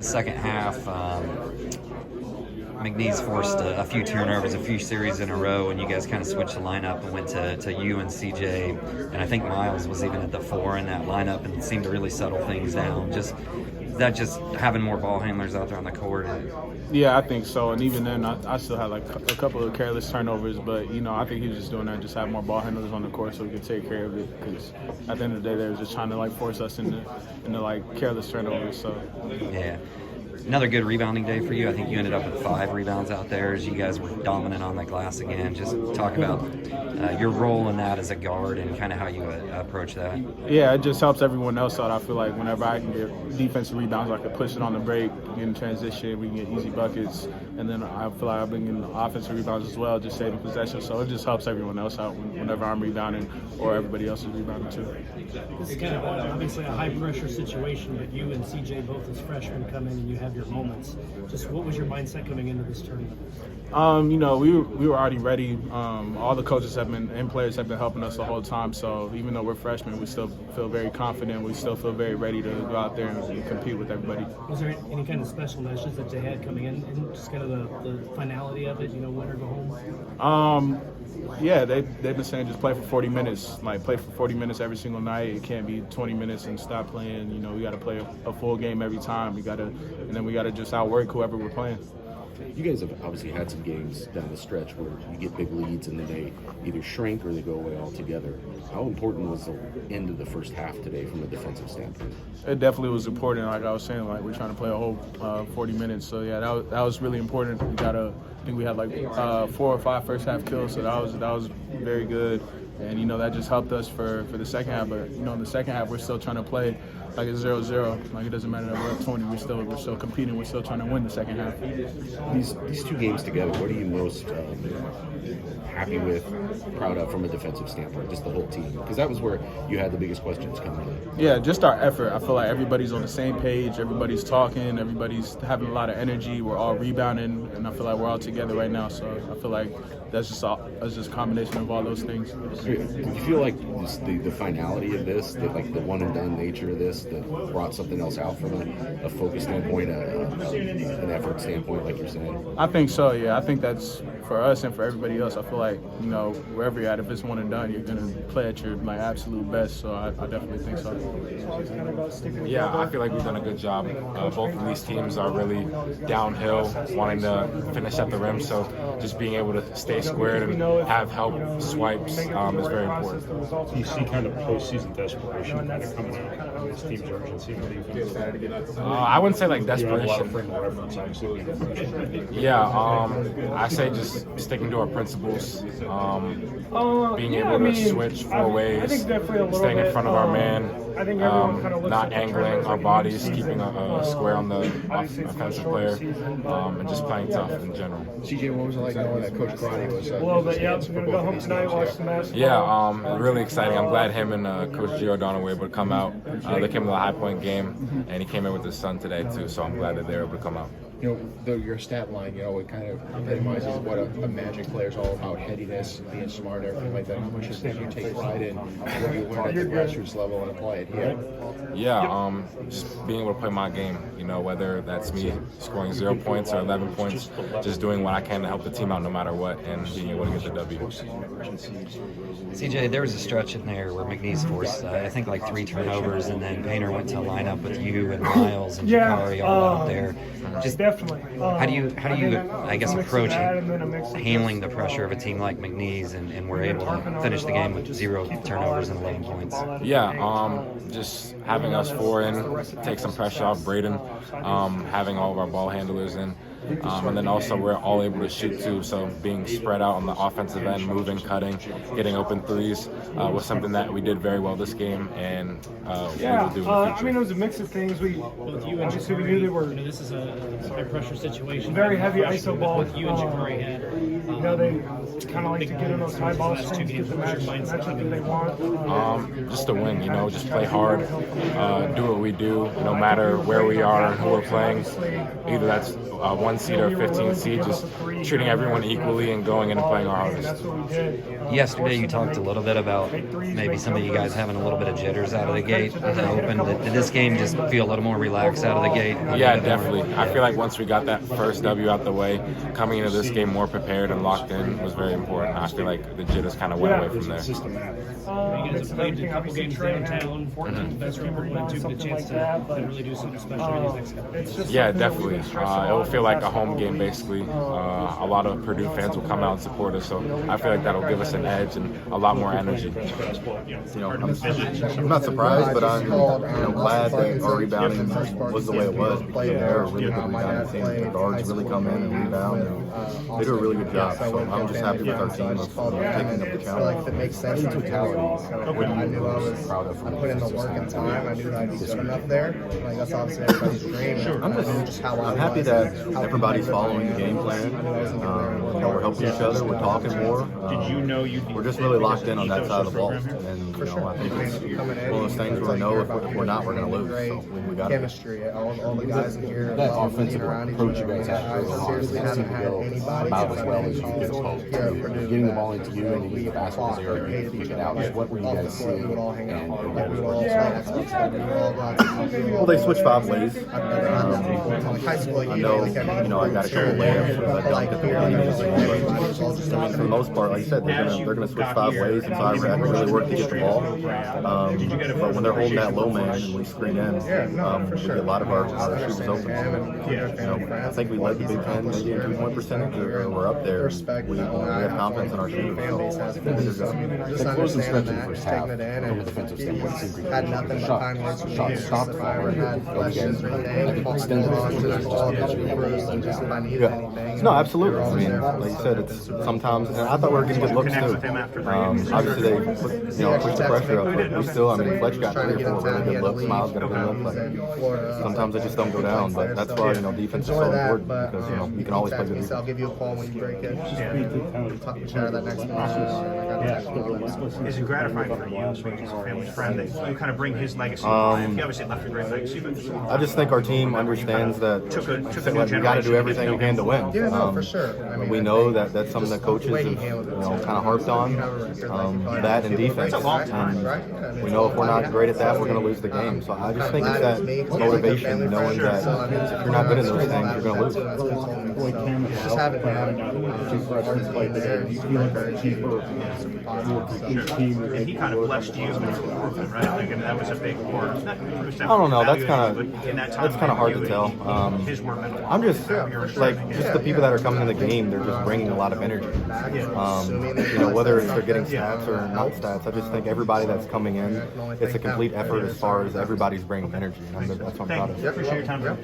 The second half, McNeese forced a few turnovers, a few series in a row, and you guys kind of switched the lineup and went to you and CJ, and I think Miles was even at the 4 in that lineup and seemed to really settle things down. Just having more ball handlers out there on the court. Yeah, I think so. And even then, I still had like a couple of careless turnovers, but I think he was just doing that, just have more ball handlers on the court so we could take care of it. Because at the end of the day, they were just trying to like force us into like careless turnovers. So yeah. Another good rebounding day for you. I think you ended up with 5 rebounds out there as you guys were dominant on the glass again. Just talk about your role in that as a guard and kind of how you approach that. Yeah, it just helps everyone else out. I feel like whenever I can get defensive rebounds, I can push it on the break, get in transition, we can get easy buckets. And then I feel like I've been getting offensive rebounds as well, just saving possession. So it just helps everyone else out whenever I'm rebounding or everybody else is rebounding too. This is kind of obviously a high-pressure situation, but you and CJ both as freshmen come in and you have your moments. Just what was your mindset coming into this tournament? We were already ready. All the coaches and players have been helping us the whole time. So even though we're freshmen, we still feel very confident. We still feel very ready to go out there and compete with everybody. Was there any kind of special measures that they had coming in, and just kind of the finality of it? Win or go home. Yeah, they've been saying just play for 40 minutes. Like play for 40 minutes every single night. It can't be 20 minutes and stop playing. We got to play a full game every time. We got to just outwork whoever we're playing. You guys have obviously had some games down the stretch where you get big leads and then they either shrink or they go away altogether. How important was the end of the first half today from a defensive standpoint? It definitely was important. Like I was saying, like we're trying to play a whole 40 minutes. So yeah, that was really important. I think we had like 4 or 5 first half kills, so that was very good. And that just helped us for the second half. But in the second half, we're still trying to play like a 0-0. Like it doesn't matter that we're up 20. We're still competing. We're still trying to win the second half. These 2 games together, what are you most happy with, proud of from a defensive standpoint, just the whole team? Because that was where you had the biggest questions coming in. Yeah, just our effort. I feel like everybody's on the same page. Everybody's talking. Everybody's having a lot of energy. We're all rebounding, and I feel like we're all together right now. So I feel like that's just a combination of all those things. Do you feel like the finality of this, the one and done nature of this, that brought something else out from a focus standpoint, an effort standpoint, like you're saying? I think so. Yeah, I think that's for us and for everybody else. I feel like wherever you're at, if it's one and done, you're gonna play at your absolute best. So I definitely think so. Yeah, I feel like we've done a good job. Both of these teams are really downhill, wanting to finish at the rim. So just being able to stay squared and have help swipes is very important. You see kind of postseason desperation kind of coming out of this team's urgency. I wouldn't say like desperation. A lot of frame of reference, obviously. Yeah, I say just sticking to our principles, being able to switch 4 ways, staying in front of our man, not angling our bodies, keeping a square on the offensive player, and just playing tough in general. CJ, what was it like knowing that Coach Karate was? A little bit, yeah. I'm going to go home tonight, watch the match. Yeah, really exciting. I'm glad him and Coach Giordano were able to come out. They came to the High Point game, and he came in with his son today too. So I'm glad that they were able to come out. Your stat line, it kind of epitomizes what a Magic player is all about: headiness, being smart, everything like that. How much does you take pride in what you learn at the grassroots level and apply it here? Yeah, just being able to play my game. Whether that's me scoring 0 points or 11 points, just doing what I can to help the team out no matter what, and being able to get the W. CJ, there was a stretch in there where McNeese forced, I think, like 3 turnovers, and then Painter went to line up with you and Miles and Gicarri all out there. Just definitely. How do you I guess, approach handling the pressure of a team like McNeese, and we're able to finish the game with 0 turnovers and 11 points? Yeah, just having us 4 in, take some pressure off Braden, having all of our ball handlers in. And then also we're all able to shoot too, so being spread out on the offensive end, moving, cutting, getting open threes was something that we did very well this game, and we will do in the future. I mean, it was a mix of things. Both you and obviously we knew they were. This is a high pressure situation. Very heavy ISO ball. Both you and Gicarri had. They kind of like to get in those high ball screens, get the matchup that they want. Just to win, just play hard, do what we do, no matter where we are and who we're playing. Either that's one 1 seed or a 15 seed, just treating everyone equally and going in and playing our hardest. That's what we did. Yesterday, you talked a little bit about maybe some of you guys having a little bit of jitters out of the gate in the open. Did this game just feel a little more relaxed out of the gate? Yeah, definitely. I feel like once we got that first W out the way, coming into this game more prepared and locked in was very important. I feel like the jitters kind of went away from there. You guys have played a couple games downtown, 14 best record went to the chance to really do something special in these next couple days. Yeah, definitely. It will feel like a home game, basically. A lot of Purdue fans will come out and support us, so I feel like that'll give us an edge and a lot more energy. I'm not surprised, but I'm glad that our rebounding was the way it was, because they're a really good rebounding team. The guards really come in and rebound, and they do a really good job. So I'm just happy with our team of taking up the challenge. If it makes sense, I knew I put in the work and time. I knew I'd be good enough there. Like, that's obviously everybody's dream. I'm happy that everybody's following the game plan. We're helping each other. We're talking more. We're just really locked in on that side of the ball. And I think it's one of those things where I know if we're not, we're going to lose. So we got chemistry. All the guys in here. That offensive approach you guys have seriously haven't had anybody about as well as you could hope. Getting the ball into you and you get the basketball there and you push it out. What were you guys seeing? Well, they switched 5 ways. I know, I got a couple layers for the dunk at the one. For the most part, like you said, they're going to switch 5 ways, and so I have to really work to get the ball. But when they're holding that low man and we screen in, we get a lot of our shooters open. I think we led the Big Ten maybe in 2-point percentage, or we're up there. We have confidence in our shooters. The closing stretch in the first half, from a defensive standpoint, seemed pretty good. Shot stopped falling. You guys, I think, extended the No, absolutely. I mean, like you said, it's sometimes, and I thought we were getting good looks too. Obviously, they pushed the pressure up, but we still, Fletch got 3 or 4 really good looks. Miles got a good look. Like, sometimes they just don't go down, but that's why defense is so important, because you can always play good defense. I'll give you a call when you break it. Share that next one. Is it gratifying for you, as a family friend, that you kind of bring his legacy to life? You obviously left a great legacy, but I just think our team understands that we got to do everything we can to win. Yeah, no, for sure. We know that that's something that coaches have kind of harped on, that and defense. And we know if we're not great at that, we're going to lose the game. So I just think it's that motivation, knowing that if you're not good at those things, you're going to lose. Just having and he kind of blessed you, right? Like, and that was a big part. I don't know. That's kind of hard to tell. I'm just just the people that are coming in the game. They're just bringing a lot of energy. Whether they're getting stats or not stats, I just think everybody that's coming in, it's a complete effort as far as everybody's bringing energy, and that's what I'm proud of. Appreciate your time, bro.